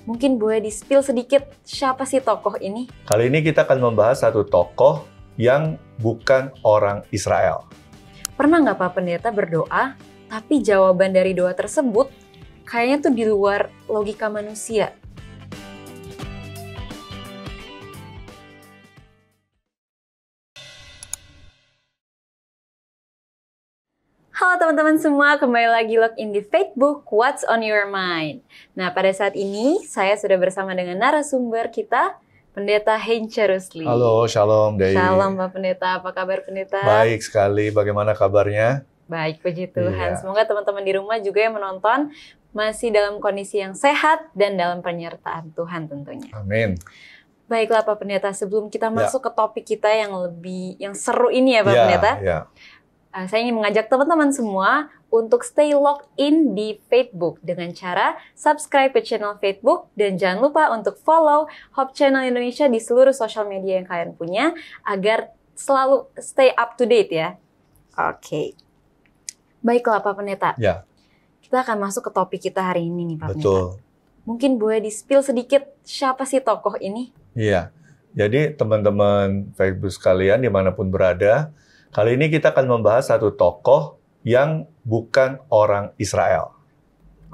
Mungkin boleh di-spill sedikit siapa sih tokoh ini? Kali ini kita akan membahas satu tokoh yang bukan orang Israel. Pernah nggak Pak Pendeta berdoa, tapi jawaban dari doa tersebut kayaknya tuh di luar logika manusia? Halo teman-teman semua, kembali lagi login di Facebook What's on Your Mind. Nah, pada saat ini saya sudah bersama dengan narasumber kita, Pendeta Heinze Rusli. Halo, Shalom Dei. Shalom Pak Pendeta, apa kabar Pendeta? Baik sekali, bagaimana kabarnya? Baik, puji Tuhan. Iya. Semoga teman-teman di rumah juga yang menonton masih dalam kondisi yang sehat dan dalam penyertaan Tuhan tentunya. Amin. Baiklah Pak Pendeta, sebelum kita masuk ke topik kita yang seru ini ya Pak Pendeta. Ya. Saya ingin mengajak teman-teman semua untuk stay logged in di Facebook dengan cara subscribe ke channel Facebook dan jangan lupa untuk follow Hope Channel Indonesia di seluruh sosial media yang kalian punya agar selalu stay up to date ya. Oke. Baiklah Pak Pendeta. Ya. Kita akan masuk ke topik kita hari ini nih Pak Pendeta. Betul. Mungkin boleh di-spill sedikit siapa sih tokoh ini? Iya. Jadi teman-teman Facebook sekalian dimanapun berada, kali ini kita akan membahas satu tokoh yang bukan orang Israel.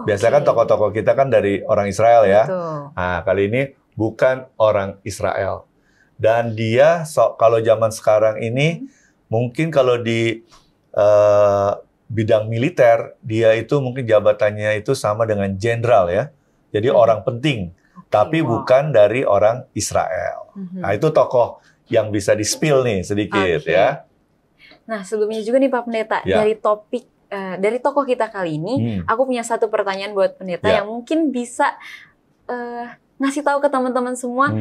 Biasanya kan tokoh-tokoh kita kan dari orang Israel ya. Betul. Nah, kali ini bukan orang Israel. Dan dia, kalau zaman sekarang ini, mungkin kalau di bidang militer, dia itu mungkin jabatannya itu sama dengan jenderal ya. Jadi orang penting, tapi bukan dari orang Israel. Nah, itu tokoh yang bisa di-spill nih sedikit ya. Nah, sebelumnya juga nih Pak Pendeta, dari tokoh kita kali ini, aku punya satu pertanyaan buat Pendeta yang mungkin bisa ngasih tahu ke teman-teman semua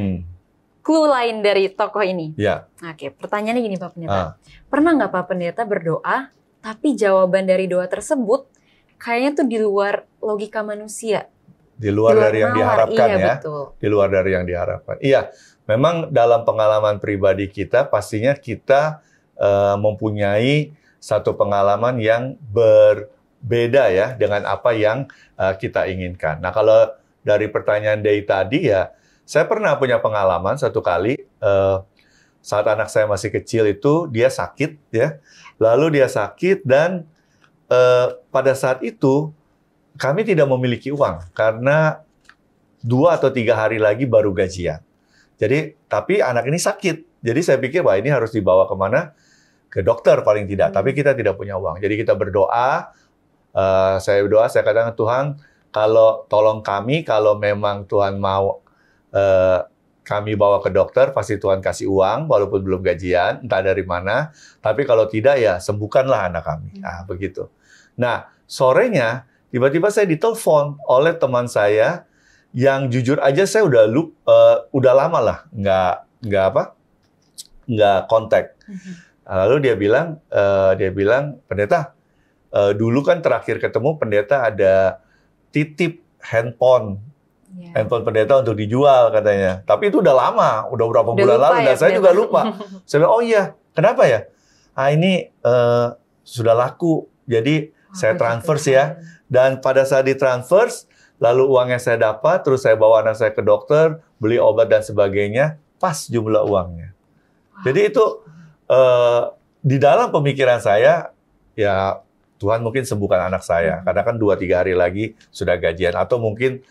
clue lain dari tokoh ini. Ya. Oke, pertanyaannya gini Pak Pendeta. Pernah nggak Pak Pendeta berdoa, tapi jawaban dari doa tersebut kayaknya tuh di luar logika manusia? Di luar dari yang diharapkan iya, ya. Betul. Di luar dari yang diharapkan. Iya, memang dalam pengalaman pribadi kita, pastinya kita mempunyai satu pengalaman yang berbeda ya dengan apa yang kita inginkan. Nah, kalau dari pertanyaan Dei tadi ya, saya pernah punya pengalaman satu kali saat anak saya masih kecil itu dia sakit ya, lalu dia sakit dan pada saat itu kami tidak memiliki uang karena 2 atau 3 hari lagi baru gajian. Jadi tapi anak ini sakit, jadi saya pikir wah ini harus dibawa kemana? Ke dokter paling tidak, tapi kita tidak punya uang. Jadi kita berdoa, saya katakan Tuhan, tolong kami, kalau memang Tuhan mau kami bawa ke dokter, pasti Tuhan kasih uang, walaupun belum gajian, entah dari mana. Tapi kalau tidak ya sembuhkanlah anak kami. Nah, begitu. Nah, sorenya tiba-tiba saya ditelepon oleh teman saya yang jujur aja saya udah lama lah nggak kontak. Lalu dia bilang, Pendeta, dulu kan terakhir ketemu Pendeta ada titip handphone Pendeta untuk dijual katanya. Tapi itu udah lama, udah berapa bulan lalu, dan saya juga lupa. Saya bilang, oh iya, kenapa ya? Ini sudah laku, jadi saya transfer ya. Dan pada saat ditransfer, lalu uangnya saya dapat, terus saya bawa anak saya ke dokter, beli obat dan sebagainya, pas jumlah uangnya. Jadi itu di dalam pemikiran saya, ya Tuhan mungkin sembuhkan anak saya. Karena kan 2-3 hari lagi sudah gajian. Atau mungkin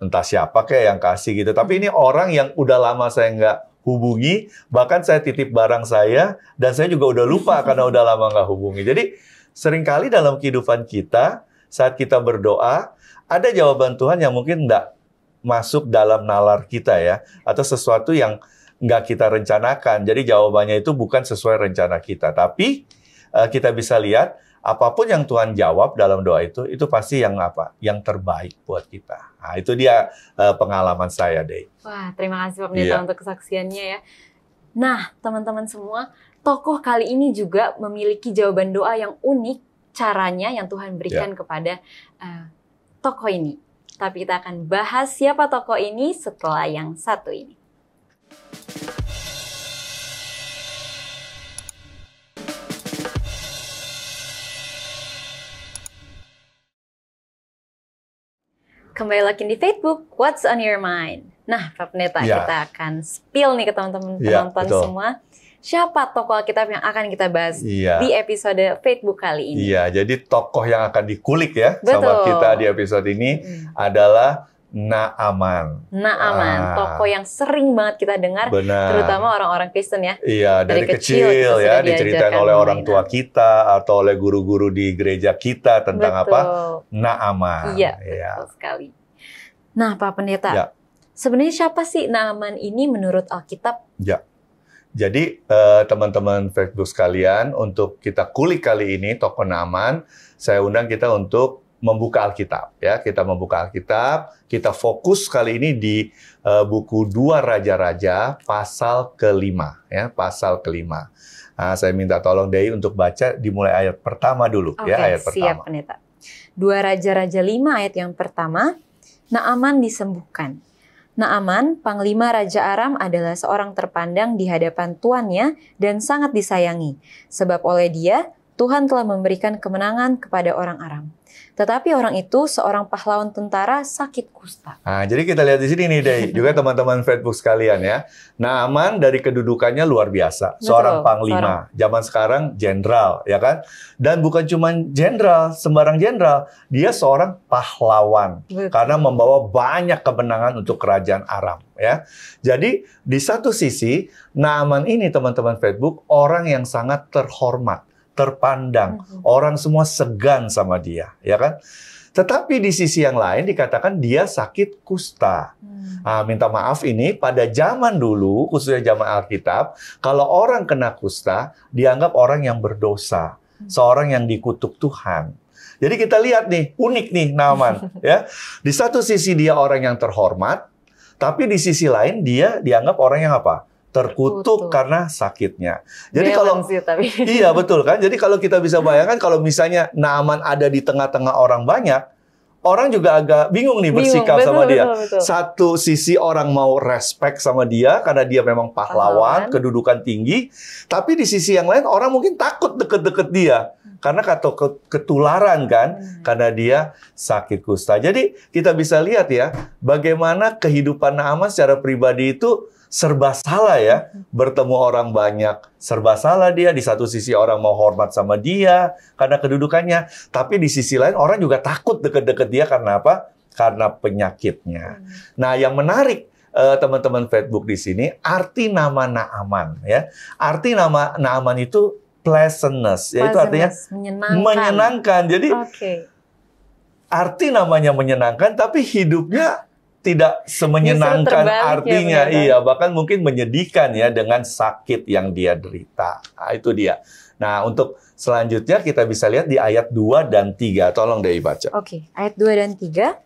entah siapa kayak yang kasih gitu. Tapi ini orang yang udah lama saya nggak hubungi. Bahkan saya titip barang saya, dan saya juga udah lupa karena udah lama nggak hubungi. Jadi seringkali dalam kehidupan kita, saat kita berdoa, ada jawaban Tuhan yang mungkin nggak masuk dalam nalar kita ya. Atau sesuatu yang nggak kita rencanakan. Jadi jawabannya itu bukan sesuai rencana kita. Tapi kita bisa lihat apapun yang Tuhan jawab dalam doa itu pasti yang Yang terbaik buat kita. Nah, itu dia pengalaman saya, Dei. Wah, terima kasih Pak Pendeta untuk kesaksiannya ya. Nah, teman-teman semua, tokoh kali ini juga memiliki jawaban doa yang unik caranya yang Tuhan berikan kepada tokoh ini. Tapi kita akan bahas siapa tokoh ini setelah yang satu ini. Kembali lagi di Facebook, What's on Your Mind? Nah, Pak Pendeta, kita akan spill nih ke teman-teman penonton semua. Siapa tokoh Alkitab yang akan kita bahas di episode Facebook kali ini? Iya, jadi tokoh yang akan dikulik ya sama kita di episode ini adalah Naaman. Naaman, tokoh yang sering banget kita dengar, terutama orang-orang Kristen ya. Iya, dari kecil ya diceritain oleh orang tua kita atau oleh guru-guru di gereja kita tentang apa? Naaman. Iya, betul sekali. Nah, Pak Pendeta, sebenarnya siapa sih Naaman ini menurut Alkitab? Ya, jadi teman-teman Facebook sekalian, untuk kita kulik kali ini tokoh Naaman, saya undang kita untuk membuka Alkitab ya. Kita membuka Alkitab, kita fokus kali ini di buku 2 Raja-Raja pasal ke-5 ya, pasal ke-5. Nah, saya minta tolong Dei untuk baca dimulai ayat pertama dulu ya, ayat pertama. Siap, Pendeta. 2 Raja-Raja 5 ayat yang pertama, Naaman disembuhkan. Naaman, panglima Raja Aram, adalah seorang terpandang di hadapan tuannya dan sangat disayangi, sebab oleh dia Tuhan telah memberikan kemenangan kepada orang Aram. Tetapi orang itu, seorang pahlawan tentara, sakit kusta. Nah, jadi kita lihat di sini nih, Dei, juga teman-teman Facebook sekalian ya. Naaman dari kedudukannya luar biasa, seorang panglima. Zaman sekarang jenderal, ya kan? Dan bukan cuma jenderal, sembarang jenderal, dia seorang pahlawan. Karena membawa banyak kemenangan untuk kerajaan Aram, ya. Jadi di satu sisi, Naaman ini teman-teman Facebook orang yang sangat terhormat, terpandang, orang semua segan sama dia, ya kan? Tetapi di sisi yang lain dikatakan dia sakit kusta. Nah, minta maaf ini pada zaman dulu, khususnya zaman Alkitab, kalau orang kena kusta dianggap orang yang berdosa, seorang yang dikutuk Tuhan. Jadi kita lihat nih, unik nih Naaman, ya. Di satu sisi dia orang yang terhormat, tapi di sisi lain dia dianggap orang yang apa? Terkutuk karena sakitnya. Jadi iya betul kan. Jadi kalau kita bisa bayangkan kalau misalnya Naaman ada di tengah-tengah orang banyak, orang juga agak bingung nih bersikap sama dia. Satu sisi orang mau respect sama dia karena dia memang pahlawan, kedudukan tinggi, tapi di sisi yang lain orang mungkin takut deket-deket dia karena ketularan kan, karena dia sakit kusta. Jadi kita bisa lihat ya bagaimana kehidupan Naaman secara pribadi itu serba salah ya, bertemu orang banyak, serba salah dia. Di satu sisi orang mau hormat sama dia karena kedudukannya, tapi di sisi lain orang juga takut deket-deket dia karena apa? Karena penyakitnya. Nah, yang menarik teman-teman Facebook di sini, arti nama Naaman ya. Arti nama Naaman itu pleasantness, yaitu artinya menyenangkan. Jadi arti namanya menyenangkan, tapi hidupnya tidak semenyenangkan artinya, iya, bahkan mungkin menyedihkan ya dengan sakit yang dia derita. Nah, itu dia. Nah, untuk selanjutnya kita bisa lihat di ayat 2 dan 3. Tolong Dei baca. Ayat 2 dan 3.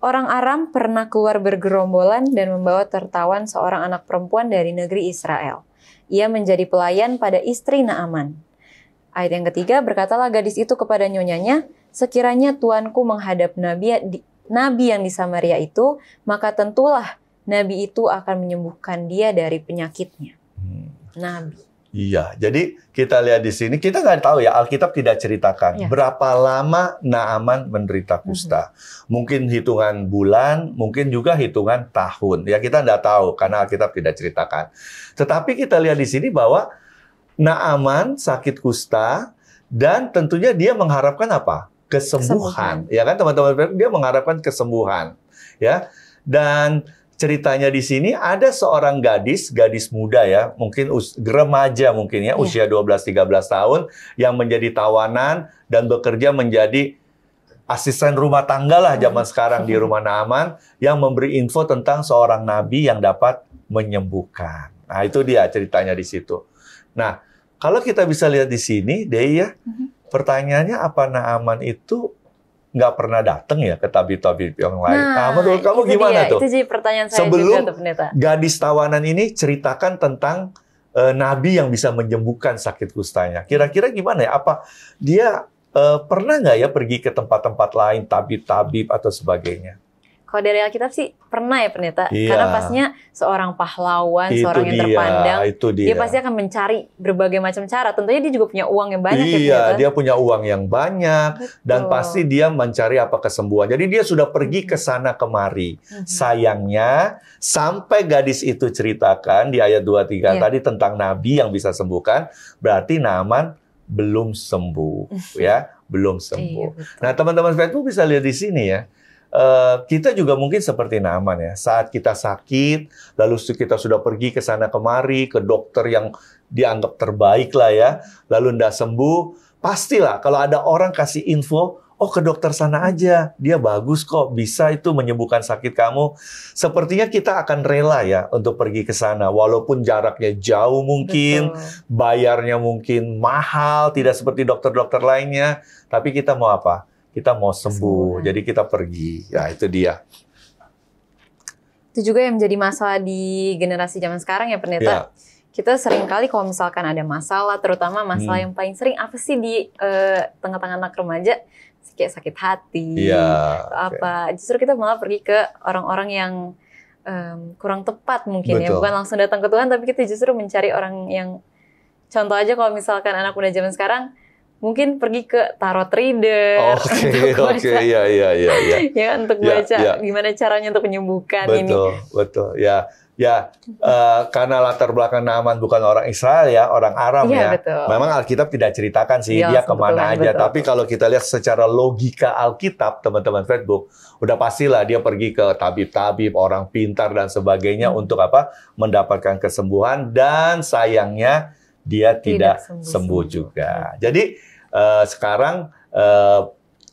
Orang Aram pernah keluar bergerombolan dan membawa tertawan seorang anak perempuan dari negeri Israel. Ia menjadi pelayan pada istri Naaman. Ayat yang ketiga, berkatalah gadis itu kepada nyonyanya, sekiranya tuanku menghadap Nabi yang di Samaria itu, maka tentulah Nabi itu akan menyembuhkan dia dari penyakitnya. Nabi. Iya, jadi kita lihat di sini, kita nggak tahu ya, Alkitab tidak ceritakan berapa lama Naaman menderita kusta. Mungkin hitungan bulan, mungkin juga hitungan tahun. Ya kita nggak tahu, karena Alkitab tidak ceritakan. Tetapi kita lihat di sini bahwa Naaman sakit kusta, dan tentunya dia mengharapkan apa? Kesembuhan. Ya kan teman-teman, dia mengharapkan kesembuhan, ya. Dan ceritanya di sini ada seorang gadis muda ya, mungkin remaja mungkin ya, usia 12-13 tahun yang menjadi tawanan dan bekerja menjadi asisten rumah tangga lah zaman sekarang di rumah Naaman, yang memberi info tentang seorang nabi yang dapat menyembuhkan. Nah, itu dia ceritanya di situ. Nah, kalau kita bisa lihat di sini, Dei ya, pertanyaannya apa Naaman itu nggak pernah datang ya ke tabib-tabib yang lain? Nah, menurut kamu gimana tuh? Itu jadi pertanyaan saya sebelum juga tuh, Pendeta. Gadis tawanan ini ceritakan tentang nabi yang bisa menyembuhkan sakit kustanya. Kira-kira gimana ya? Apa dia pernah nggak ya pergi ke tempat-tempat lain, tabib-tabib atau sebagainya? Kalau dari Alkitab sih pernah ya pendeta, Iya. karena pastinya seorang pahlawan, Itu seorang yang dia, terpandang, itu dia pasti akan mencari berbagai macam cara. Tentunya dia juga punya uang yang banyak ya Iya, pendeta. dia punya uang yang banyak dan Betul. pasti dia mencari apa kesembuhan. Jadi dia sudah pergi ke sana kemari. Sayangnya sampai gadis itu ceritakan di ayat 23 Iya. tadi tentang nabi yang bisa sembuhkan, berarti Naaman belum sembuh ya, belum Iya, sembuh. betul. Nah, teman-teman Facebook bisa lihat di sini ya. Kita juga mungkin seperti Naaman ya. Saat kita sakit, lalu kita sudah pergi ke sana kemari, ke dokter yang dianggap terbaik lah ya, lalu nggak sembuh, pastilah kalau ada orang kasih info, oh ke dokter sana aja, dia bagus kok, bisa itu menyembuhkan sakit kamu. Sepertinya kita akan rela ya untuk pergi ke sana, walaupun jaraknya jauh mungkin, Betul. bayarnya mungkin mahal, tidak seperti dokter-dokter lainnya, tapi kita mau apa? Kita mau sembuh, Kesembuhan. jadi kita pergi. Ya, itu dia. Itu juga yang menjadi masalah di generasi zaman sekarang ya pendeta. Ya. Kita sering kali kalau misalkan ada masalah, terutama masalah yang paling sering apa sih di tengah-tengah anak remaja, kayak sakit hati, Iya. apa. Justru kita malah pergi ke orang-orang yang kurang tepat mungkin ya, Betul. bukan langsung datang ke Tuhan, tapi kita justru mencari orang yang, contoh aja kalau misalkan anak muda zaman sekarang, mungkin pergi ke tarot reader, Oke, iya. ya untuk Ya, baca ya. gimana caranya untuk menyembuhkan ini. Betul. Ya, karena latar belakang Naaman bukan orang Israel ya, orang Aram Iya, ya. betul. Memang Alkitab tidak ceritakan sih Iya, dia kemana kebetulan, aja. betul. Tapi kalau kita lihat secara logika Alkitab, teman-teman Facebook, udah pastilah dia pergi ke tabib-tabib, orang pintar dan sebagainya untuk apa? Mendapatkan kesembuhan, dan sayangnya dia tidak sembuh juga. Jadi sekarang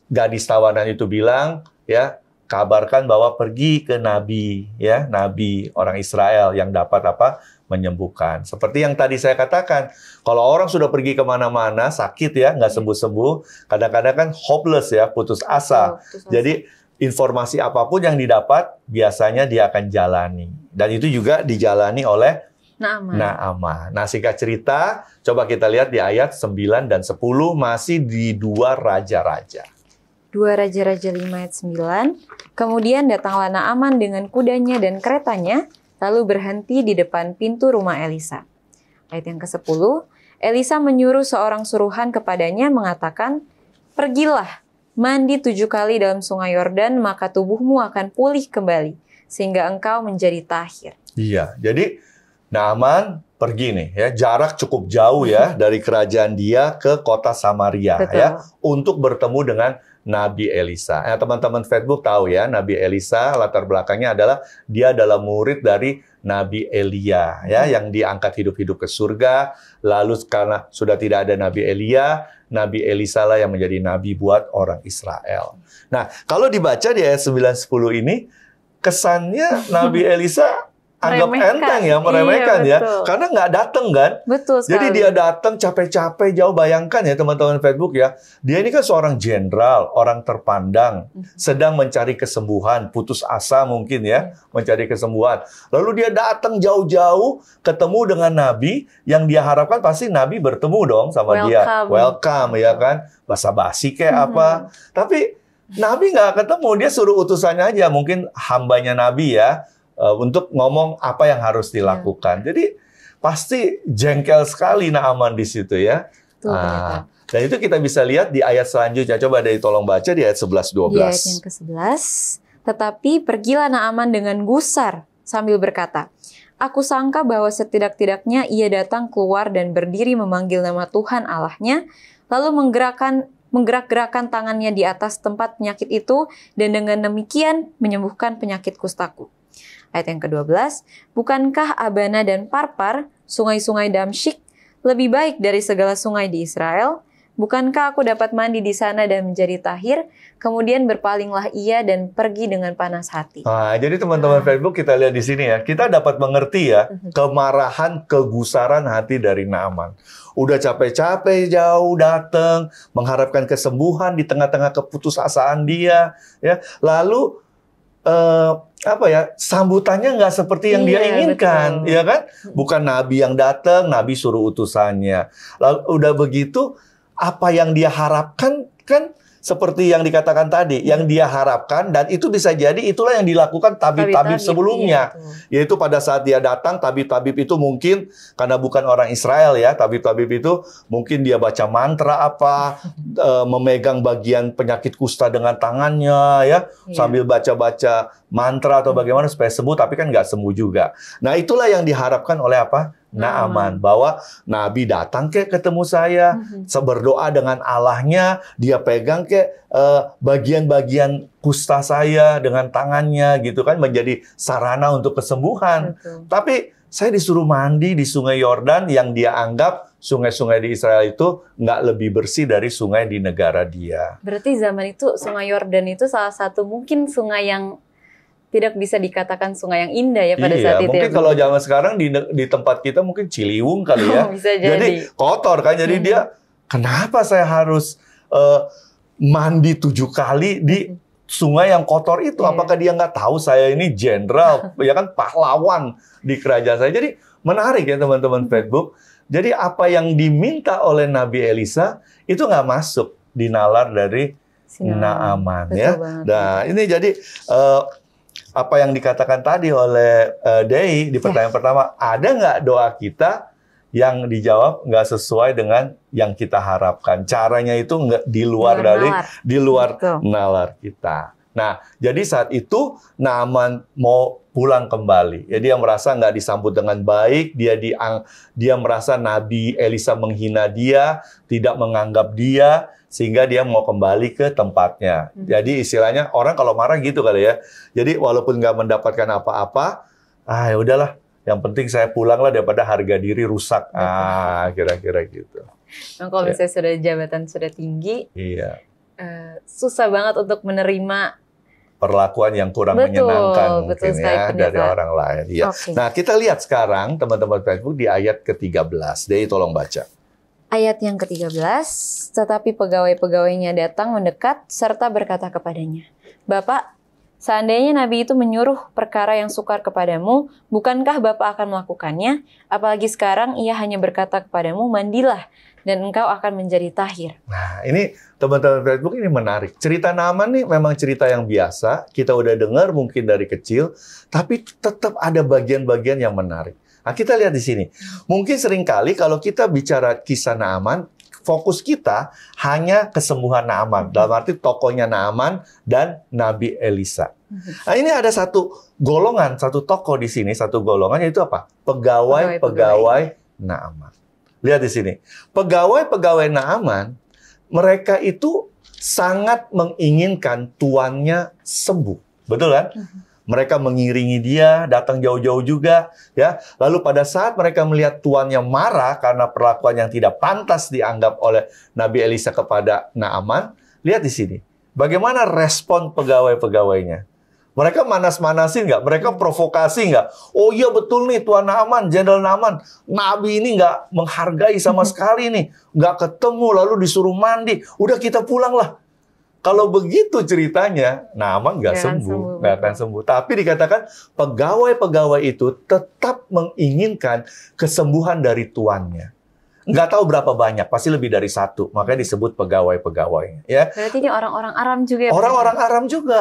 gadis tawanan itu bilang ya, kabarkan bahwa pergi ke nabi ya, nabi orang Israel yang dapat apa? Menyembuhkan. Seperti yang tadi saya katakan, kalau orang sudah pergi kemana-mana sakit ya, nggak sembuh-sembuh, kadang-kadang kan hopeless ya, putus asa. Jadi informasi apapun yang didapat biasanya dia akan jalani, dan itu juga dijalani oleh Naaman. Nah, singkat cerita, coba kita lihat di ayat 9 dan 10, masih di 2 Raja-Raja. 2 Raja-Raja 5 ayat 9. Kemudian datanglah Naaman dengan kudanya dan keretanya, lalu berhenti di depan pintu rumah Elisa. Ayat yang ke-10, Elisa menyuruh seorang suruhan kepadanya mengatakan, "Pergilah, mandi 7 kali dalam sungai Yordan, maka tubuhmu akan pulih kembali, sehingga engkau menjadi tahir." Iya, jadi Naaman pergi nih ya, jarak cukup jauh ya dari kerajaan dia ke kota Samaria. Betul. Ya, untuk bertemu dengan Nabi Elisa. Teman-teman Facebook tahu ya, Nabi Elisa latar belakangnya adalah dia adalah murid dari Nabi Elia ya, yang diangkat hidup-hidup ke surga. Lalu karena sudah tidak ada Nabi Elia, Nabi Elisa lah yang menjadi nabi buat orang Israel. Nah, kalau dibaca di ayat 9-10 ini, kesannya Nabi Elisa anggap enteng ya, meremehkan ya, karena nggak datang kan. Betul sekali. Jadi dia datang capek-capek jauh, bayangkan ya teman-teman Facebook ya, dia ini kan seorang jenderal, orang terpandang, sedang mencari kesembuhan, putus asa mungkin ya, mencari kesembuhan. Lalu dia datang jauh-jauh, ketemu dengan Nabi, yang dia harapkan pasti Nabi bertemu dong sama dia. Welcome ya kan, basa-basi kayak apa. Tapi Nabi nggak ketemu, dia suruh utusannya aja, mungkin hambanya Nabi ya, untuk ngomong apa yang harus dilakukan. Jadi pasti jengkel sekali Naaman di situ ya. Dan itu kita bisa lihat di ayat selanjutnya. Coba tolong baca di ayat 11-12. Di ayat yang ke-11, tetapi pergilah Naaman dengan gusar sambil berkata, "Aku sangka bahwa setidak-tidaknya ia datang keluar dan berdiri memanggil nama Tuhan Allahnya, lalu menggerak-gerakkan tangannya di atas tempat penyakit itu, dan dengan demikian menyembuhkan penyakit kustaku." Ayat yang ke-12, bukankah Abana dan Parpar, sungai-sungai Damsyik, lebih baik dari segala sungai di Israel? Bukankah aku dapat mandi di sana dan menjadi tahir? Kemudian berpalinglah ia dan pergi dengan panas hati. Jadi teman-teman Facebook kita lihat di sini ya, kita dapat mengerti ya kemarahan, kegusaran hati dari Naaman. Udah capek-capek jauh datang, mengharapkan kesembuhan di tengah-tengah keputusasaan dia, ya. Lalu sambutannya nggak seperti yang dia inginkan, ya kan? Bukan Nabi yang datang, Nabi suruh utusannya. Lalu udah begitu, apa yang dia harapkan kan seperti yang dikatakan tadi, yang dia harapkan, dan itu bisa jadi itulah yang dilakukan tabib-tabib sebelumnya. Iya, yaitu pada saat dia datang, tabib-tabib itu mungkin, karena bukan orang Israel ya, tabib-tabib itu mungkin dia baca mantra apa, memegang bagian penyakit kusta dengan tangannya, ya, sambil baca-baca mantra atau bagaimana supaya sembuh, tapi kan nggak sembuh juga. Nah, itulah yang diharapkan oleh apa? Naaman, bahwa Nabi datang ketemu saya, berdoa dengan Allahnya, dia pegang bagian-bagian kusta saya dengan tangannya, gitu kan, menjadi sarana untuk kesembuhan. Betul. Tapi saya disuruh mandi di Sungai Yordan yang dia anggap sungai-sungai di Israel itu nggak lebih bersih dari sungai di negara dia. Berarti zaman itu Sungai Yordan itu salah satu mungkin sungai yang tidak bisa dikatakan sungai yang indah ya pada saat itu. Mungkin ya, kalau zaman sekarang di tempat kita mungkin Ciliwung kali ya. Bisa jadi kotor kan. Jadi dia, kenapa saya harus mandi 7 kali di sungai yang kotor itu? Apakah dia nggak tahu saya ini jenderal, ya kan, pahlawan di kerajaan saya? Jadi menarik ya teman-teman Facebook. Jadi apa yang diminta oleh Nabi Elisa itu nggak masuk di nalar dari Naaman ya. Nah ini jadi apa yang dikatakan tadi oleh Dei di pertanyaan pertama, ada nggak doa kita yang dijawab nggak sesuai dengan yang kita harapkan? Caranya itu nggak di luar nalar kita. Nah, jadi saat itu Naaman mau pulang kembali. Jadi dia merasa nggak disambut dengan baik, dia merasa Nabi Elisa menghina dia, tidak menganggap dia, sehingga dia mau kembali ke tempatnya. Jadi istilahnya orang kalau marah gitu kali ya. Jadi walaupun nggak mendapatkan apa-apa, ya udahlah, yang penting saya pulanglah daripada harga diri rusak. Kira-kira gitu. Nah, kalau misalnya sudah jabatan sudah tinggi, susah banget untuk menerima perlakuan yang kurang menyenangkan mungkin ya dari orang lain. Ya. Okay. Nah, kita lihat sekarang teman-teman Facebook di ayat ke-13. Dei tolong baca. Ayat yang ke-13, tetapi pegawai-pegawainya datang mendekat serta berkata kepadanya, "Bapak, seandainya Nabi itu menyuruh perkara yang sukar kepadamu, bukankah Bapak akan melakukannya? Apalagi sekarang ia hanya berkata kepadamu, mandilah, dan engkau akan menjadi tahir." Nah, ini teman-teman Facebook ini menarik. Cerita Naaman nih memang cerita yang biasa, kita udah dengar mungkin dari kecil, tapi tetap ada bagian-bagian yang menarik. Nah, kita lihat di sini. Mungkin seringkali kalau kita bicara kisah Naaman, fokus kita hanya kesembuhan Naaman. Dalam arti tokohnya Naaman dan Nabi Elisa. Nah, ini ada satu golongan, satu tokoh di sini, satu golongan, yaitu apa? Pegawai-pegawai Naaman. Lihat di sini. Pegawai-pegawai Naaman, mereka itu sangat menginginkan tuannya sembuh. Betul kan? Mereka mengiringi dia, datang jauh-jauh juga, ya. Lalu pada saat mereka melihat tuannya marah karena perlakuan yang tidak pantas dianggap oleh Nabi Elisa kepada Naaman, lihat di sini. Bagaimana respon pegawai-pegawainya? Mereka manas-manasin nggak? Mereka provokasi nggak? Oh iya betul nih Tuan Naaman, Jenderal Naaman, Nabi ini nggak menghargai sama sekali nih, nggak ketemu lalu disuruh mandi, udah kita pulang lah. Kalau begitu ceritanya, Naaman nggak akan sembuh. Tapi dikatakan pegawai-pegawai itu tetap menginginkan kesembuhan dari tuannya. Nggak tahu berapa banyak, pasti lebih dari satu. Makanya disebut pegawai-pegawainya. Ya. Berarti ini orang-orang Aram juga.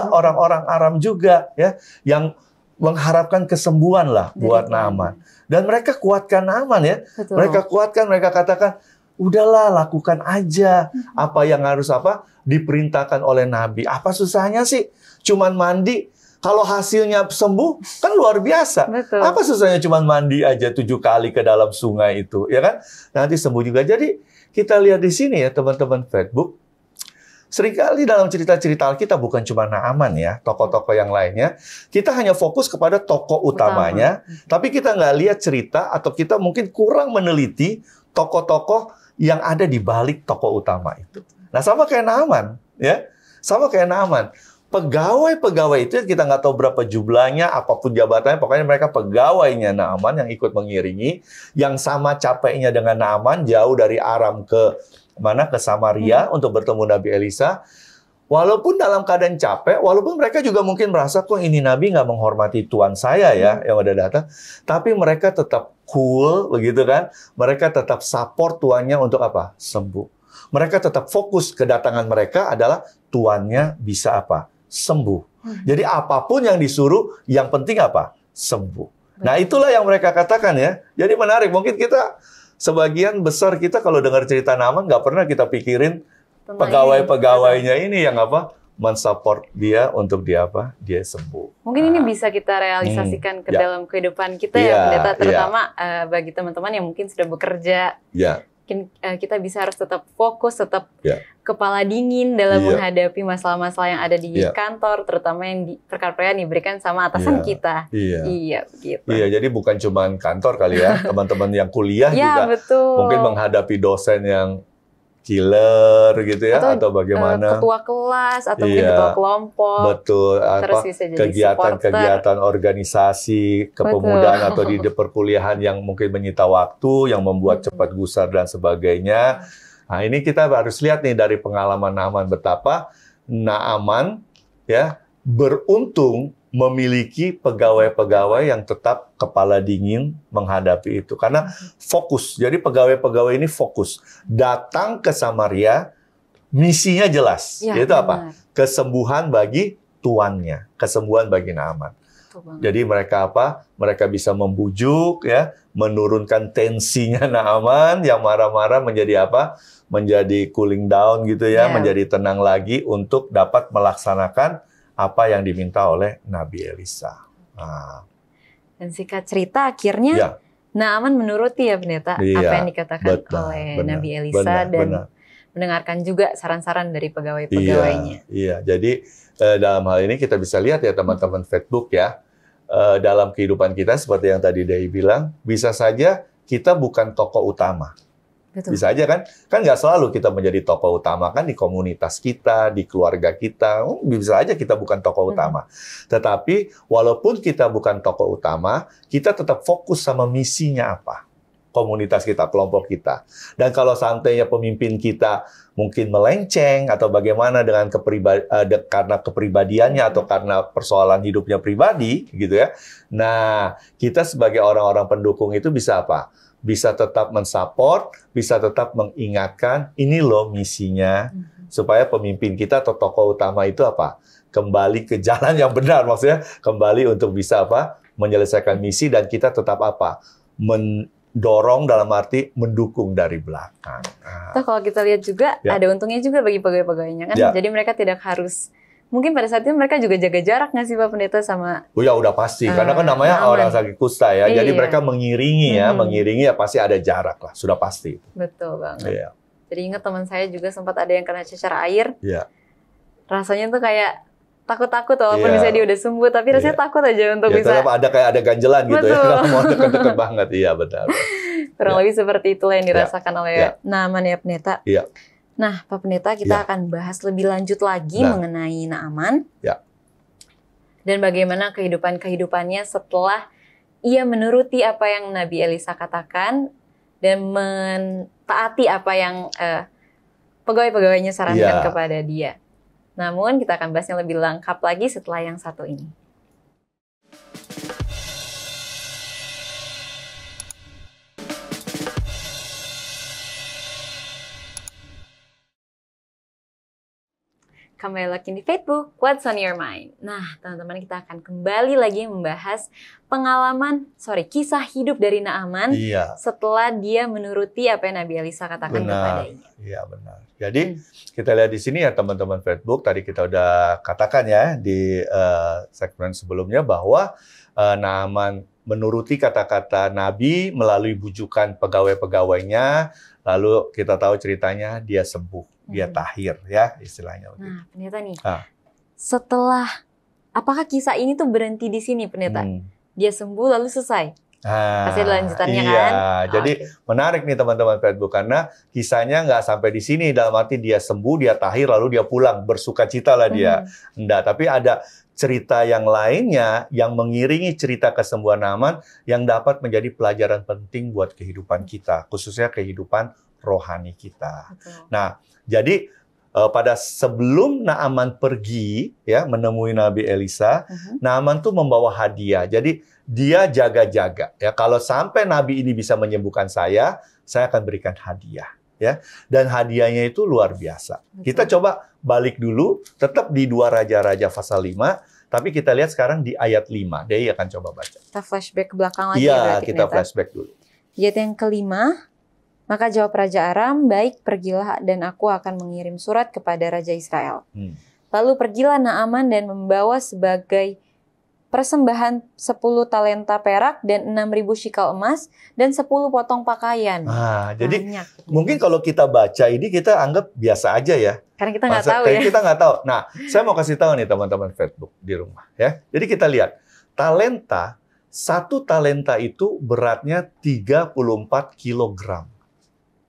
Orang-orang Aram juga, ya, yang mengharapkan kesembuhan lah buat Naaman. Dan mereka kuatkan Naaman ya. Betul. Mereka kuatkan, mereka katakan, udahlah lakukan aja apa yang harus diperintahkan oleh Nabi. Apa susahnya sih? Cuman mandi. Kalau hasilnya sembuh, kan luar biasa. Betul. Apa susahnya cuman mandi aja 7 kali ke dalam sungai itu, ya kan? Nanti sembuh juga. Jadi kita lihat di sini ya teman-teman Facebook. Seringkali dalam cerita-cerita Alkitab bukan cuma Naaman ya, tokoh-tokoh yang lainnya. Kita hanya fokus kepada tokoh utamanya, tapi kita nggak lihat cerita atau kita mungkin kurang meneliti tokoh-tokoh yang ada di balik tokoh utama itu. Nah, sama kayak Naaman, ya. Sama kayak Naaman. Pegawai-pegawai itu kita nggak tahu berapa jumlahnya, apapun jabatannya, pokoknya mereka pegawainya Naaman yang ikut mengiringi, yang sama capeknya dengan Naaman, jauh dari Aram ke Samaria untuk bertemu Nabi Elisa. Walaupun dalam keadaan capek, walaupun mereka juga mungkin merasa kok ini Nabi nggak menghormati Tuhan saya ya yang udah datang, tapi mereka tetap cool begitu kan? Mereka tetap support tuannya untuk apa? Sembuh. Mereka tetap fokus, kedatangan mereka adalah tuannya bisa apa? Sembuh. Jadi apapun yang disuruh, yang penting apa? Sembuh. Nah, itulah yang mereka katakan ya. Jadi menarik, mungkin kita sebagian besar kita kalau dengar cerita Naaman nggak pernah kita pikirin pegawai-pegawainya ini yang apa? Mensupport dia untuk dia apa? Dia sembuh. Mungkin ini bisa kita realisasikan ke dalam kehidupan kita ya, Pendeta, terutama bagi teman-teman yang mungkin sudah bekerja. Mungkin kita bisa harus tetap fokus, tetap kepala dingin dalam menghadapi masalah-masalah yang ada di kantor, terutama yang perkara-perkara yang diberikan sama atasan kita. Iya, begitu. Iya, jadi bukan cuma kantor kali ya, teman-teman yang kuliah juga mungkin menghadapi dosen yang killer gitu ya, atau bagaimana ketua kelas atau mungkin ketua kelompok, apa kegiatan-kegiatan organisasi kepemudaan atau di perkuliahan yang mungkin menyita waktu, yang membuat cepat gusar dan sebagainya. Nah, ini kita harus lihat nih dari pengalaman Naaman, betapa Naaman ya beruntung memiliki pegawai-pegawai yang tetap kepala dingin menghadapi itu. Karena fokus. Jadi pegawai-pegawai ini fokus. Datang ke Samaria, misinya jelas. Yaitu apa? Kesembuhan bagi tuannya. Kesembuhan bagi Naaman. Jadi mereka apa? Mereka bisa membujuk, ya, menurunkan tensinya Naaman yang marah-marah menjadi apa? Menjadi cooling down gitu ya, menjadi tenang lagi untuk dapat melaksanakan apa yang diminta oleh Nabi Elisa. Nah. Dan singkat cerita akhirnya Naaman menuruti ya Pendeta apa yang dikatakan oleh Nabi Elisa dan mendengarkan juga saran-saran dari pegawai-pegawainya. Iya, jadi dalam hal ini kita bisa lihat ya teman-teman Facebook ya, dalam kehidupan kita seperti yang tadi Dai bilang, bisa saja kita bukan tokoh utama. Betul. Bisa aja kan nggak selalu kita menjadi tokoh utama kan di komunitas kita, di keluarga kita, bisa aja kita bukan tokoh utama. Tetapi walaupun kita bukan tokoh utama, kita tetap fokus sama misinya apa, komunitas kita, kelompok kita. Dan kalau seandainya pemimpin kita mungkin melenceng atau bagaimana dengan karena kepribadiannya atau karena persoalan hidupnya pribadi, gitu ya. Nah, kita sebagai orang-orang pendukung itu bisa apa? Bisa tetap mensupport, bisa tetap mengingatkan, ini loh misinya, supaya pemimpin kita atau tokoh utama itu apa? Kembali ke jalan yang benar, maksudnya kembali untuk bisa apa? Menyelesaikan misi dan kita tetap apa? Mendorong dalam arti mendukung dari belakang. Nah, kalau kita lihat juga, ada untungnya juga bagi pegawai-pegawainya kan, jadi mereka tidak harus. Mungkin pada saat itu mereka juga jaga jarak nggak sih Pak Pendeta sama? Oh ya udah pasti, karena kan namanya orang sakit kusta ya. Jadi mereka mengiringi ya pasti ada jarak lah, sudah pasti. Betul banget. Jadi ingat teman saya juga sempat ada yang kena cecer air. Rasanya tuh kayak takut-takut walaupun misalnya dia udah sembuh, tapi rasanya takut aja untuk bisa. Ada kayak ada ganjelan gitu ya, kalau mau deket-deket banget. Iya benar. Kurang lebih seperti itulah yang dirasakan oleh Naaman ya Pendeta. Nah, Pak Pendeta, kita akan bahas lebih lanjut lagi mengenai Naaman. Dan bagaimana kehidupannya setelah ia menuruti apa yang Nabi Elisa katakan dan mentaati apa yang pegawai-pegawainya sarankan kepada dia. Namun, kita akan bahasnya lebih lengkap lagi setelah yang satu ini. Kembali lagi di Facebook, What's on Your Mind? Nah, teman-teman, kita akan kembali lagi membahas kisah hidup dari Naaman setelah dia menuruti apa yang Nabi Elisa katakan kepadanya. Iya, benar. Jadi, kita lihat di sini ya teman-teman Facebook, tadi kita udah katakan ya di segmen sebelumnya bahwa Naaman menuruti kata-kata Nabi melalui bujukan pegawai-pegawainya, lalu kita tahu ceritanya dia sembuh. Dia tahir ya istilahnya. Nah, Pendeta nih, setelah apakah kisah ini tuh berhenti di sini Pendeta? Dia sembuh lalu selesai? Pasti ada lanjutannya kan? Jadi menarik nih teman-teman Facebook karena kisahnya nggak sampai di sini, dalam arti dia sembuh, dia tahir lalu dia pulang, bersukacita lah dia. Enggak, tapi ada cerita yang lainnya yang mengiringi cerita kesembuhan Naaman yang dapat menjadi pelajaran penting buat kehidupan kita, khususnya kehidupan rohani kita. Nah, jadi pada sebelum Naaman pergi ya menemui Nabi Elisa, Naaman tuh membawa hadiah. Jadi dia jaga-jaga ya, kalau sampai Nabi ini bisa menyembuhkan saya akan berikan hadiah ya. Dan hadiahnya itu luar biasa. Betul. Kita coba balik dulu, tetap di 2 Raja-Raja pasal 5, tapi kita lihat sekarang di ayat 5. Dei akan coba baca. Kita flashback ke belakang lagi ya Iya, berarti, kita pendeta. flashback dulu. Ayat yang kelima, maka jawab Raja Aram, baik, pergilah dan aku akan mengirim surat kepada Raja Israel. Lalu pergilah Naaman dan membawa sebagai persembahan 10 talenta perak dan 6.000 shikal emas dan 10 potong pakaian. Nah, jadi Banyak. mungkin kalau kita baca ini kita anggap biasa aja ya. Karena kita nggak tahu Kayak ya. kita nggak tahu. Nah, saya mau kasih tahu nih teman-teman Facebook di rumah ya. Jadi kita lihat talenta, 1 talenta itu beratnya 34 kilogram.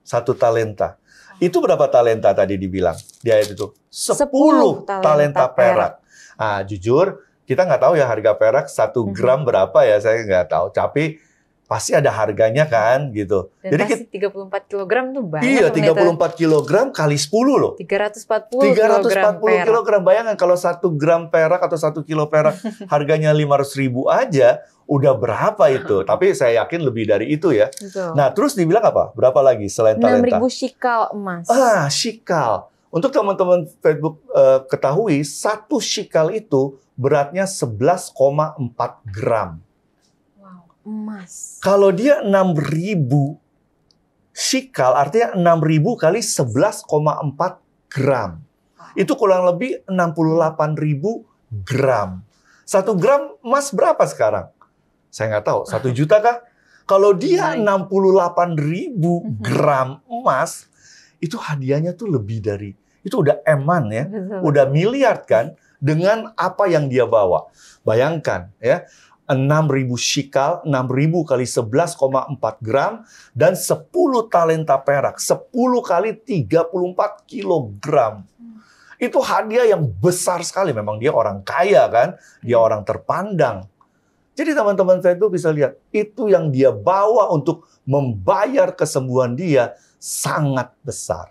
1 talenta. Itu berapa talenta tadi dibilang di ayat itu? 10 talenta perak. Ah, jujur kita nggak tahu ya harga perak 1 gram berapa ya, saya nggak tahu. Tapi pasti ada harganya kan gitu. Dan Jadi pasti 34 kilogram tuh banyak. iya, pendeta. 34 kilogram kali 10 loh. 340 340 perak. kilogram. Bayangkan kalau 1 gram perak atau 1 kilo perak harganya 500.000 aja, udah berapa itu? Tapi saya yakin lebih dari itu ya. Betul. Nah, terus dibilang apa? Berapa lagi selain talenta? 6.000 shikal emas. Ah, shikal. Untuk teman-teman Facebook ketahui, 1 shikal itu beratnya 11,4 gram. Wow, emas. Kalau dia 6.000 shikal, artinya 6.000 kali 11,4 gram. Itu kurang lebih 68.000 gram. 1 gram emas berapa sekarang? Saya nggak tahu. 1 juta kah? Kalau dia 68.000 gram emas, itu hadiahnya tuh lebih dari, itu udah eman ya. Betul. Udah miliar kan? Dengan apa yang dia bawa. Bayangkan ya, 6.000 shikal, 6.000 kali 11,4 gram, dan 10 talenta perak, 10 kali 34 kilogram. Itu hadiah yang besar sekali. Memang dia orang kaya kan, dia orang terpandang. Jadi teman-teman Facebook bisa lihat, itu yang dia bawa untuk membayar kesembuhan dia sangat besar.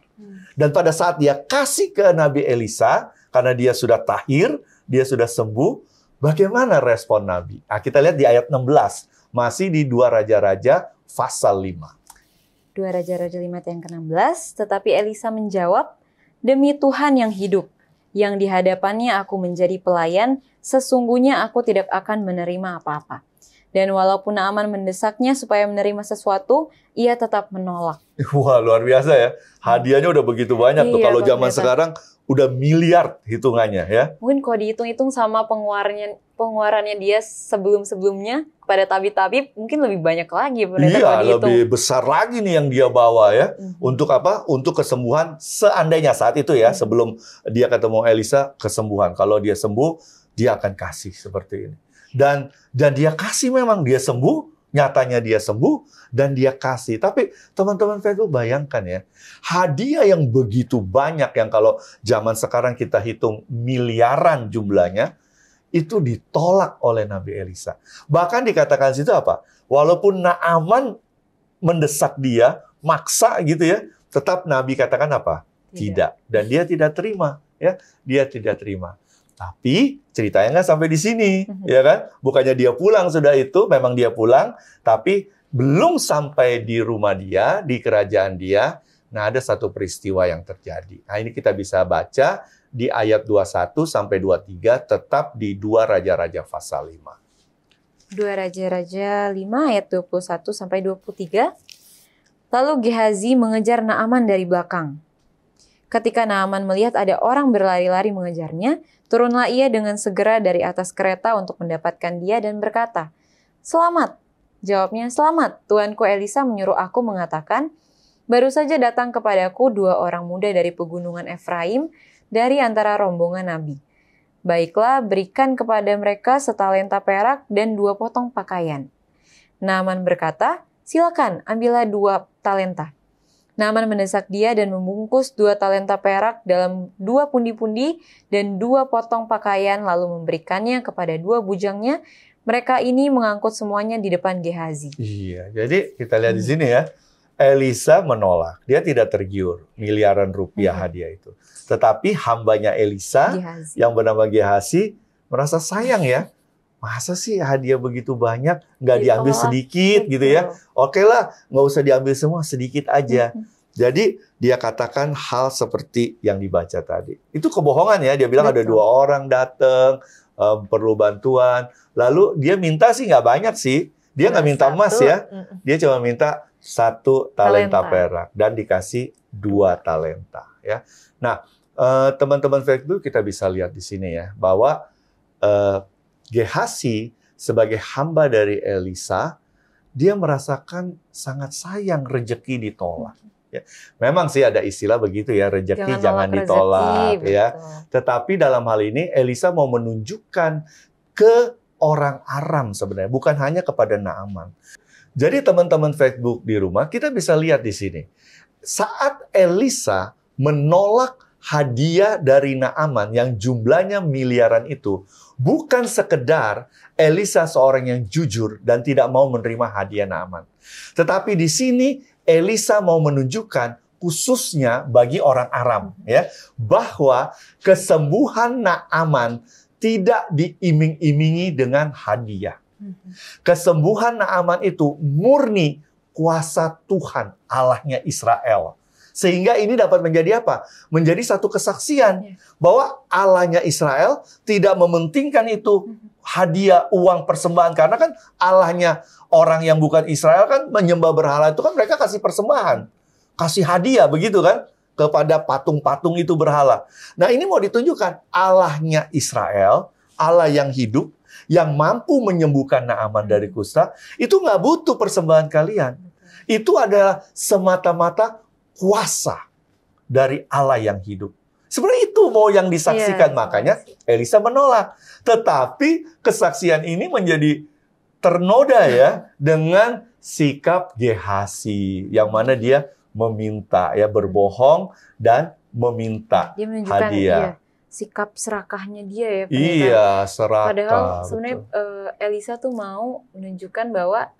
Dan pada saat dia kasih ke Nabi Elisa, karena dia sudah tahir, dia sudah sembuh, bagaimana respon Nabi? Nah, kita lihat di ayat 16, masih di 2 Raja-Raja pasal 5. 2 Raja-Raja 5 ayat yang ke-16, tetapi Elisa menjawab, demi Tuhan yang hidup, yang di hadapannya aku menjadi pelayan, sesungguhnya aku tidak akan menerima apa-apa. Dan walaupun Naaman mendesaknya supaya menerima sesuatu, ia tetap menolak. Wah, luar biasa ya. Hadiahnya udah begitu banyak tuh. Iya, Kalau Pak zaman Pendeta. sekarang udah miliar hitungannya ya. Mungkin kalau dihitung-hitung sama pengeluarannya dia sebelum-sebelumnya kepada tabib-tabib, mungkin lebih banyak lagi. Pendeta, Iya, kalau dihitung. lebih besar lagi nih yang dia bawa ya. Untuk apa? Untuk kesembuhan seandainya saat itu ya, sebelum dia ketemu Elisa, kesembuhan. Kalau dia sembuh, dia akan kasih seperti ini. Dan dia kasih, memang dia sembuh, nyatanya dia sembuh, dan dia kasih. Tapi teman-teman Facebook bayangkan ya, hadiah yang begitu banyak yang kalau zaman sekarang kita hitung miliaran jumlahnya, itu ditolak oleh Nabi Elisa. Bahkan dikatakan situ apa? Walaupun Naaman mendesak dia, maksa gitu ya, tetap Nabi katakan apa? Tidak. Dan dia tidak terima. Ya, dia tidak terima. Tapi ceritanya nggak sampai di sini, ya kan? Bukannya dia pulang sudah itu, memang dia pulang, tapi belum sampai di rumah dia, di kerajaan dia. Nah, ada satu peristiwa yang terjadi. Nah, ini kita bisa baca di ayat 21 sampai 23, tetap di 2 Raja-Raja pasal 5. 2 Raja-Raja 5 ayat 21 sampai 23. Lalu Gehazi mengejar Naaman dari belakang. Ketika Naaman melihat ada orang berlari-lari mengejarnya, turunlah ia dengan segera dari atas kereta untuk mendapatkan dia dan berkata, "Selamat." Jawabnya, "Selamat, Tuanku Elisa menyuruh aku mengatakan, baru saja datang kepadaku 2 orang muda dari pegunungan Efraim dari antara rombongan Nabi. Baiklah, berikan kepada mereka setalenta perak dan 2 potong pakaian." Naaman berkata, "Silakan, ambillah 2 talenta." Naaman mendesak dia dan membungkus 2 talenta perak dalam 2 pundi-pundi dan 2 potong pakaian, lalu memberikannya kepada 2 bujangnya. Mereka ini mengangkut semuanya di depan Gehazi. Iya, jadi kita lihat di sini ya, Elisa menolak. Dia tidak tergiur miliaran rupiah hadiah itu. Tetapi hambanya Elisa, Gehazi. yang bernama Gehazi, merasa sayang ya. Masa sih hadiah begitu banyak, nggak diambil Ditolak. sedikit gitu ya. Oke lah, nggak usah diambil semua, sedikit aja. Jadi dia katakan hal seperti yang dibaca tadi. Itu kebohongan ya. Dia bilang ada 2 orang datang, perlu bantuan. Lalu dia minta sih nggak banyak sih. Dia nggak minta emas ya. Dia cuma minta 1 talenta perak dan dikasih 2 talenta ya. Nah, teman-teman Facebook kita bisa lihat di sini ya bahwa Gehasi sebagai hamba dari Elisa, dia merasakan sangat sayang rezeki ditolak. Ya. Memang sih ada istilah begitu ya, rezeki jangan ditolak ya. Tetapi dalam hal ini Elisa mau menunjukkan ke orang Aram sebenarnya, bukan hanya kepada Naaman. Jadi teman-teman Facebook di rumah, kita bisa lihat di sini. Saat Elisa menolak hadiah dari Naaman yang jumlahnya miliaran itu, bukan sekedar Elisa seorang yang jujur dan tidak mau menerima hadiah Naaman. Tetapi di sini Elisa mau menunjukkan khususnya bagi orang Aram ya, bahwa kesembuhan Naaman tidak diiming-imingi dengan hadiah. Kesembuhan Naaman itu murni kuasa Tuhan, Allahnya Israel. Sehingga ini dapat menjadi apa? Menjadi satu kesaksian bahwa Allahnya Israel tidak mementingkan itu hadiah, uang, persembahan. Karena kan Allahnya orang yang bukan Israel kan menyembah berhala itu kan mereka kasih persembahan. Kasih hadiah begitu kan kepada patung-patung itu berhala. Nah ini mau ditunjukkan Allahnya Israel, Allah yang hidup, yang mampu menyembuhkan Naaman dari kusta, itu nggak butuh persembahan kalian. Itu adalah semata-mata kuasa dari Allah yang hidup. Sebenarnya itu mau yang disaksikan, makanya Elisa menolak. Tetapi kesaksian ini menjadi ternoda ya dengan sikap Gehasi, yang mana dia meminta ya, berbohong dan meminta dia menunjukkan, hadiah. Sikap serakahnya dia ya. Iya, serakah. Padahal sebenarnya Elisa tuh mau menunjukkan bahwa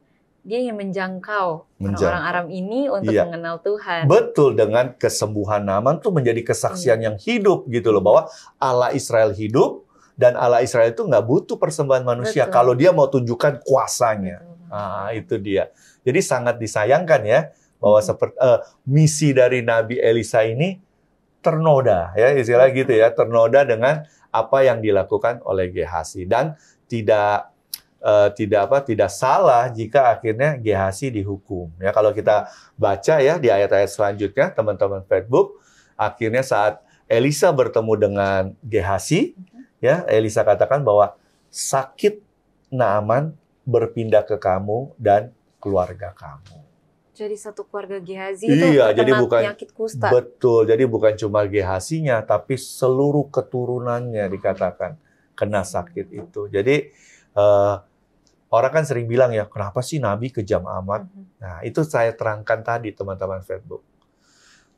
dia yang menjangkau orang-orang Aram ini untuk mengenal Tuhan. Betul, dengan kesembuhan Naaman tuh menjadi kesaksian yang hidup gitu loh, bahwa Allah Israel hidup dan Allah Israel itu nggak butuh persembahan manusia kalau dia mau tunjukkan kuasanya. Nah, itu dia. Jadi sangat disayangkan ya bahwa seperti misi dari Nabi Elisa ini ternoda ya, istilah gitu ya, ternoda dengan apa yang dilakukan oleh Gehasi, dan tidak salah jika akhirnya Gehasi dihukum. Ya, kalau kita baca ya di ayat-ayat selanjutnya, teman-teman Facebook, akhirnya saat Elisa bertemu dengan Gehasi, ya, Elisa katakan bahwa sakit Naaman berpindah ke kamu dan keluarga kamu. Jadi satu keluarga Gehazi itu terkena penyakit kusta. Betul, jadi bukan cuma Gehasinya, tapi seluruh keturunannya dikatakan kena sakit itu. Jadi orang kan sering bilang ya, kenapa sih Nabi kejam amat? Nah, itu saya terangkan tadi teman-teman Facebook.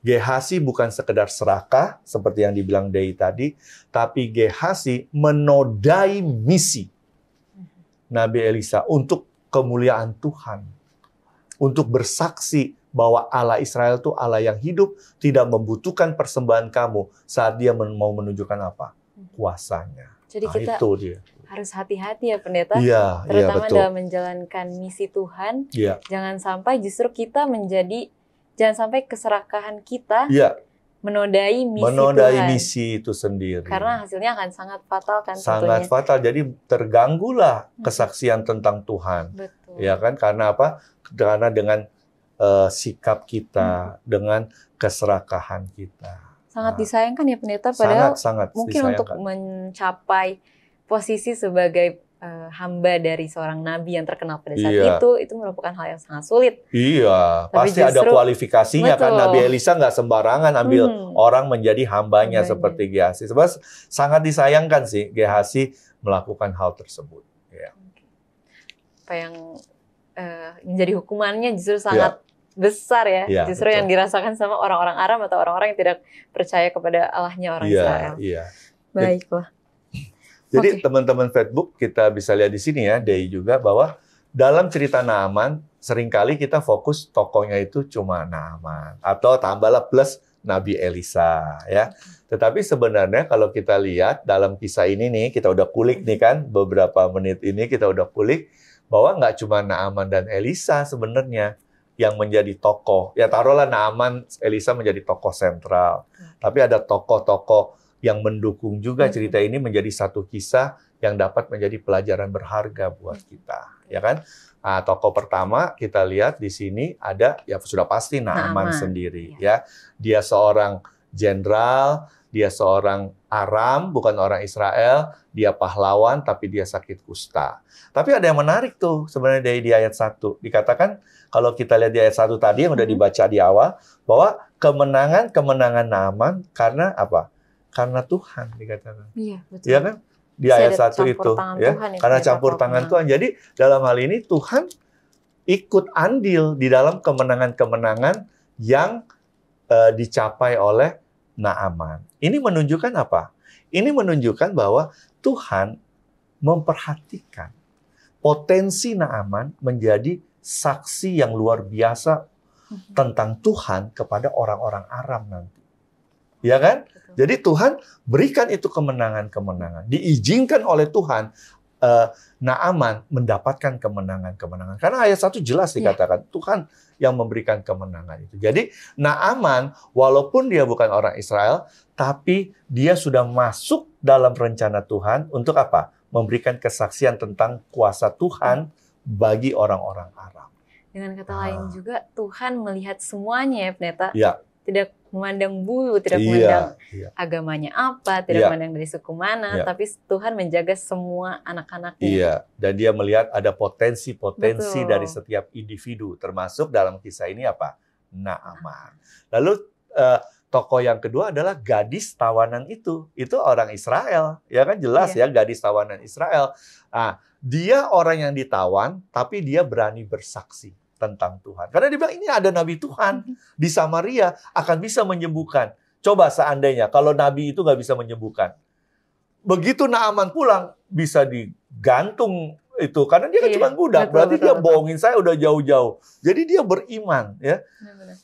Gehasi bukan sekedar serakah, seperti yang dibilang Dei tadi, tapi Gehasi menodai misi Nabi Elisa untuk kemuliaan Tuhan. Untuk bersaksi bahwa Allah Israel itu Allah yang hidup, tidak membutuhkan persembahan kamu saat dia mau menunjukkan apa? Kuasanya. Jadi kita itu dia. Harus hati-hati ya pendeta, betul. terutama dalam menjalankan misi Tuhan. Jangan sampai justru kita jangan sampai keserakahan kita menodai misi itu sendiri. Karena hasilnya akan sangat fatal kan. Sangat fatal, jadi terganggulah kesaksian tentang Tuhan. Betul. Ya kan, karena apa? Karena dengan sikap kita, dengan keserakahan kita. Sangat disayangkan ya pendeta, padahal sangat mungkin disayangkan. untuk mencapai posisi sebagai hamba dari seorang nabi yang terkenal pada saat itu merupakan hal yang sangat sulit. Iya, pasti ada kualifikasinya kan. Nabi Elisa nggak sembarangan ambil orang menjadi hambanya seperti Gehasi. Sebab sangat disayangkan sih Gehasi melakukan hal tersebut. Apa yang menjadi hukumannya justru sangat besar ya, justru yang dirasakan sama orang-orang Aram atau orang-orang yang tidak percaya kepada Allahnya orang Israel. Baiklah. Jadi teman-teman Facebook kita bisa lihat di sini ya, Dei juga, bahwa dalam cerita Naaman seringkali kita fokus tokohnya itu cuma Naaman atau tambahlah plus Nabi Elisa ya. Tetapi sebenarnya kalau kita lihat dalam kisah ini nih, kita udah kulik nih kan, beberapa menit ini kita udah kulik bahwa nggak cuma Naaman dan Elisa sebenarnya, yang menjadi tokoh. Ya taruhlah Naaman, Elisa menjadi tokoh sentral. Tapi ada tokoh-tokoh yang mendukung juga cerita ini menjadi satu kisah yang dapat menjadi pelajaran berharga buat kita, ya kan? Nah, tokoh pertama kita lihat di sini ada ya sudah pasti Naaman sendiri, ya. Dia seorang jenderal, dia seorang Aram, bukan orang Israel, dia pahlawan tapi dia sakit kusta. Tapi ada yang menarik tuh sebenarnya di ayat 1. Dikatakan kalau kita lihat di ayat 1 tadi yang udah dibaca di awal bahwa kemenangan Naaman karena apa? Karena Tuhan dikatakan. Iya, betul. Iya kan? Di ayat 1 itu, ya, karena campur tangan Tuhan. Jadi dalam hal ini Tuhan ikut andil di dalam kemenangan-kemenangan yang dicapai oleh Naaman. Ini menunjukkan apa? Ini menunjukkan bahwa Tuhan memperhatikan potensi Naaman menjadi saksi yang luar biasa tentang Tuhan kepada orang-orang Aram nanti. Ya kan? Jadi Tuhan berikan itu kemenangan-kemenangan. Diizinkan oleh Tuhan Naaman mendapatkan kemenangan-kemenangan. Karena ayat 1 jelas dikatakan Tuhan yang memberikan kemenangan itu. Jadi Naaman walaupun dia bukan orang Israel, tapi dia sudah masuk dalam rencana Tuhan untuk apa? Memberikan kesaksian tentang kuasa Tuhan bagi orang-orang Aram. Dengan kata lain juga Tuhan melihat semuanya ya Pendeta. Ya. Tidak memandang bulu, tidak memandang agamanya apa, tidak memandang dari suku mana, tapi Tuhan menjaga semua anak-anaknya. Iya, dan dia melihat ada potensi-potensi dari setiap individu, termasuk dalam kisah ini apa? Naaman. Lalu tokoh yang kedua adalah gadis tawanan itu orang Israel, ya kan jelas ya gadis tawanan Israel. Nah, dia orang yang ditawan, tapi dia berani bersaksi tentang Tuhan. Karena dia bilang ini ada nabi Tuhan di Samaria akan bisa menyembuhkan. Coba seandainya kalau nabi itu nggak bisa menyembuhkan. Begitu Naaman pulang bisa digantung itu karena dia kan cuma budak. Berarti dia bohongin saya udah jauh-jauh. Jadi dia beriman ya.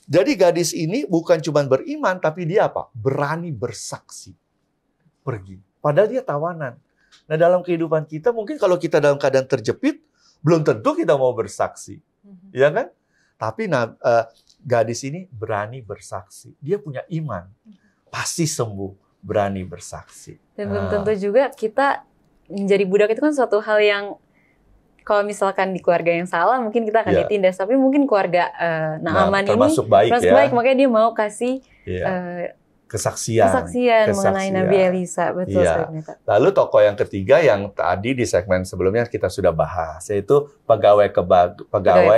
Jadi gadis ini bukan cuma beriman tapi dia apa? Berani bersaksi. Pergi. Padahal dia tawanan. Nah, dalam kehidupan kita mungkin kalau kita dalam keadaan terjepit belum tentu kita mau bersaksi. Ya kan? Tapi gadis ini berani bersaksi. Dia punya iman. Pasti sembuh. Berani bersaksi. Dan belum tentu juga kita menjadi budak itu kan suatu hal yang kalau misalkan di keluarga yang salah mungkin kita akan ditindas. Tapi mungkin keluarga Naaman ini termasuk baik, makanya dia mau kasih kesaksian mengenai Nabi Elisa. Betul sekali. Lalu tokoh yang ketiga yang tadi di segmen sebelumnya kita sudah bahas, yaitu pegawai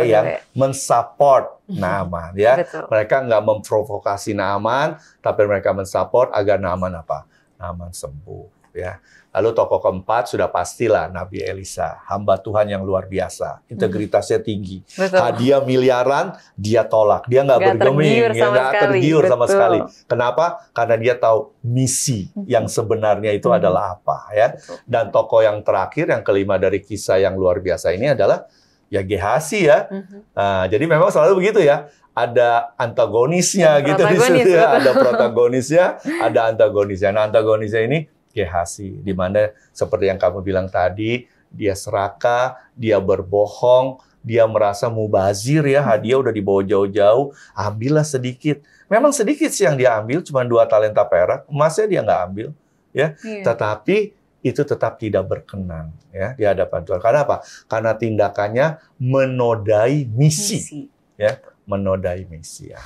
yang mensupport Naaman. Ya. Mereka nggak memprovokasi Naaman, tapi mereka mensupport agar Naaman apa? Naaman sembuh. Ya. Lalu tokoh keempat sudah pastilah Nabi Elisa, hamba Tuhan yang luar biasa, integritasnya tinggi. Hadiah miliaran dia tolak, dia nggak bergeming, nggak tergiur sama sekali. Kenapa? Karena dia tahu misi yang sebenarnya itu adalah apa, ya. Dan tokoh yang terakhir, yang kelima dari kisah yang luar biasa ini adalah ya Gehazi ya. Nah, jadi memang selalu begitu ya. Ada antagonisnya gitu di situ ya. Ada protagonisnya, ada antagonisnya. Nah, antagonisnya ini Gehazi, di mana seperti yang kamu bilang tadi, dia serakah, dia berbohong, dia merasa mubazir ya, hadiah udah dibawa jauh-jauh, ambillah sedikit. Memang sedikit sih yang dia ambil, cuma 2 talenta perak, emasnya dia nggak ambil, ya. Tetapi itu tetap tidak berkenan ya di hadapan Tuhan. Karena apa? Karena tindakannya menodai misi. Ya, menodai misi ya.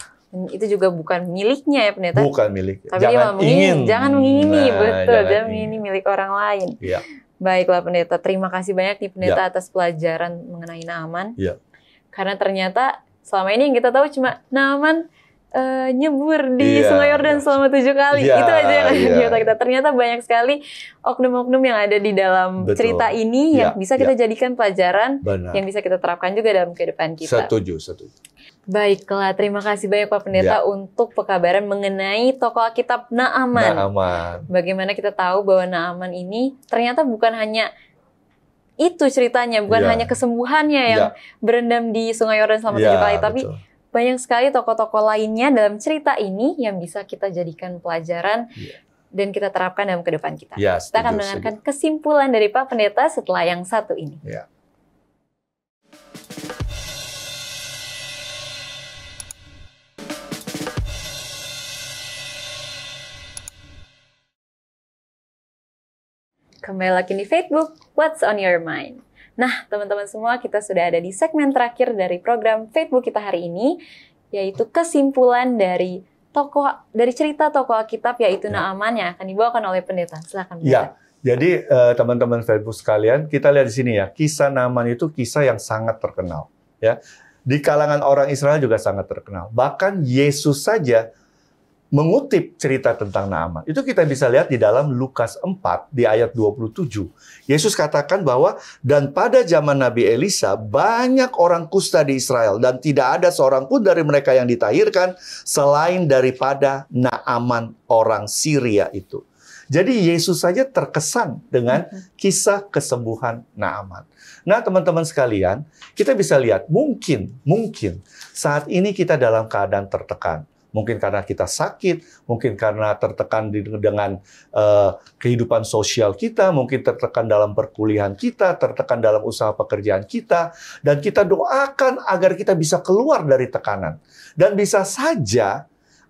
Itu juga bukan miliknya ya Pendeta. Bukan milik. Tapi jangan mengingini, betul. Jangan mengingini milik orang lain. Ya. Baiklah Pendeta, terima kasih banyak nih Pendeta atas pelajaran mengenai Naaman. Ya. Karena ternyata selama ini yang kita tahu cuma Naaman nyebur di Sungai Yordan selama 7 kali. Itu aja yang ada di otak kita. Ternyata banyak sekali oknum-oknum yang ada di dalam cerita ini yang bisa kita jadikan pelajaran, yang bisa kita terapkan juga dalam kehidupan kita. Setuju. Baiklah, terima kasih banyak Pak Pendeta untuk pekabaran mengenai tokoh Alkitab Naaman. Bagaimana kita tahu bahwa Naaman ini ternyata bukan hanya itu ceritanya, bukan hanya kesembuhannya yang berendam di Sungai Yordan selama 7 kali, tapi banyak sekali tokoh-tokoh lainnya dalam cerita ini yang bisa kita jadikan pelajaran dan kita terapkan dalam kehidupan kita. Kita akan mendengarkan kesimpulan dari Pak Pendeta setelah yang satu ini. Kembali lagi di Facebook, What's on Your Mind? Nah, teman-teman semua, kita sudah ada di segmen terakhir dari program Facebook kita hari ini, yaitu kesimpulan dari cerita tokoh Alkitab, yaitu Naaman yang akan dibawakan oleh pendeta. Silakan, pendeta. Ya, jadi teman-teman Facebook sekalian, kita lihat di sini ya, kisah Naaman itu kisah yang sangat terkenal. Ya, di kalangan orang Israel juga sangat terkenal. Bahkan Yesus saja mengutip cerita tentang Naaman. Itu kita bisa lihat di dalam Lukas 4 di ayat 27. Yesus katakan bahwa, dan pada zaman Nabi Elisa banyak orang kusta di Israel dan tidak ada seorang pun dari mereka yang ditahirkan selain daripada Naaman orang Syria itu. Jadi Yesus saja terkesan dengan kisah kesembuhan Naaman. Nah, teman-teman sekalian, kita bisa lihat mungkin saat ini kita dalam keadaan tertekan. Mungkin karena kita sakit, mungkin karena tertekan dengan kehidupan sosial kita, mungkin tertekan dalam perkuliahan kita, tertekan dalam usaha pekerjaan kita, dan kita doakan agar kita bisa keluar dari tekanan. Dan bisa saja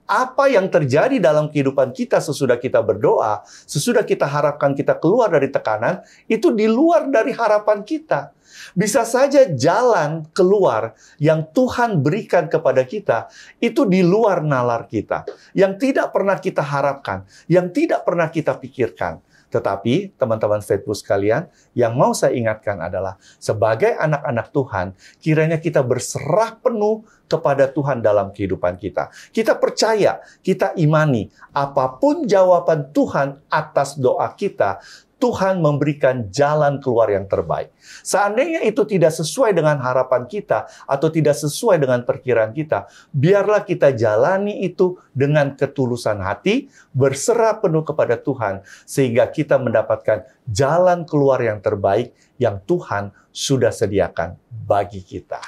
apa yang terjadi dalam kehidupan kita sesudah kita berdoa, sesudah kita harapkan kita keluar dari tekanan, itu di luar dari harapan kita. Bisa saja jalan keluar yang Tuhan berikan kepada kita itu di luar nalar kita, yang tidak pernah kita harapkan, yang tidak pernah kita pikirkan. Tetapi teman-teman Facebook sekalian, yang mau saya ingatkan adalah sebagai anak-anak Tuhan, kiranya kita berserah penuh kepada Tuhan dalam kehidupan kita. Kita percaya, kita imani, apapun jawaban Tuhan atas doa kita, Tuhan memberikan jalan keluar yang terbaik. Seandainya itu tidak sesuai dengan harapan kita atau tidak sesuai dengan perkiraan kita, biarlah kita jalani itu dengan ketulusan hati, berserah penuh kepada Tuhan, sehingga kita mendapatkan jalan keluar yang terbaik yang Tuhan sudah sediakan bagi kita.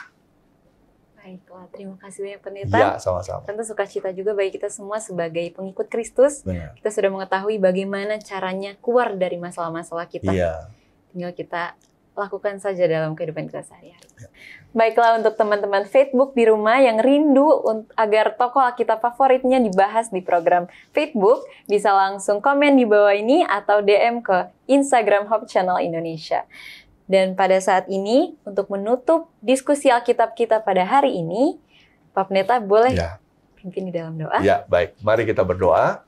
Baiklah, terima kasih banyak pendeta. Ya, sama-sama. Tentu sukacita juga bagi kita semua sebagai pengikut Kristus. Benar. Kita sudah mengetahui bagaimana caranya keluar dari masalah-masalah kita. Iya. Tinggal kita lakukan saja dalam kehidupan kita sehari-hari. Ya. Baiklah, untuk teman-teman Facebook di rumah yang rindu agar tokoh Alkitab favoritnya dibahas di program Facebook, bisa langsung komen di bawah ini atau DM ke Instagram Hope Channel Indonesia. Dan pada saat ini, untuk menutup diskusi Alkitab kita pada hari ini, Pak Pendeta boleh pimpin di dalam doa? Ya, baik. Mari kita berdoa.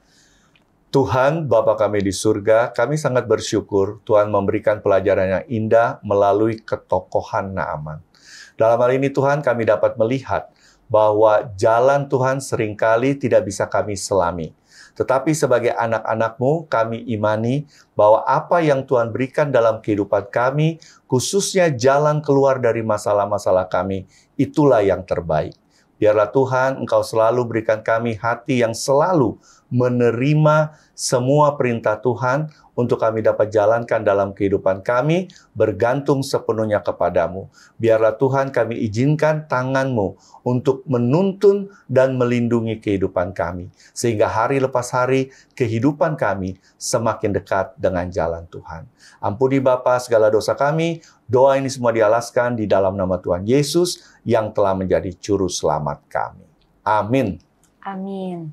Tuhan, Bapa kami di surga, kami sangat bersyukur Tuhan memberikan pelajaran yang indah melalui ketokohan Naaman. Dalam hal ini Tuhan, kami dapat melihat bahwa jalan Tuhan seringkali tidak bisa kami selami. Tetapi sebagai anak-anak-Mu, kami imani bahwa apa yang Tuhan berikan dalam kehidupan kami, khususnya jalan keluar dari masalah-masalah kami, itulah yang terbaik. Biarlah Tuhan, Engkau selalu berikan kami hati yang selalu menerima semua perintah Tuhan untuk kami dapat jalankan dalam kehidupan kami, bergantung sepenuhnya kepadamu. Biarlah Tuhan kami izinkan tangan-Mu untuk menuntun dan melindungi kehidupan kami. Sehingga hari lepas hari, kehidupan kami semakin dekat dengan jalan Tuhan. Ampuni Bapa segala dosa kami, doa ini semua dialaskan di dalam nama Tuhan Yesus yang telah menjadi juru selamat kami. Amin. Amin.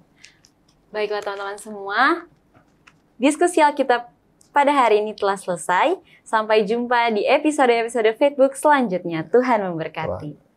Baiklah teman-teman semua, diskusi Alkitab pada hari ini telah selesai. Sampai jumpa di episode-episode Facebook selanjutnya. Tuhan memberkati.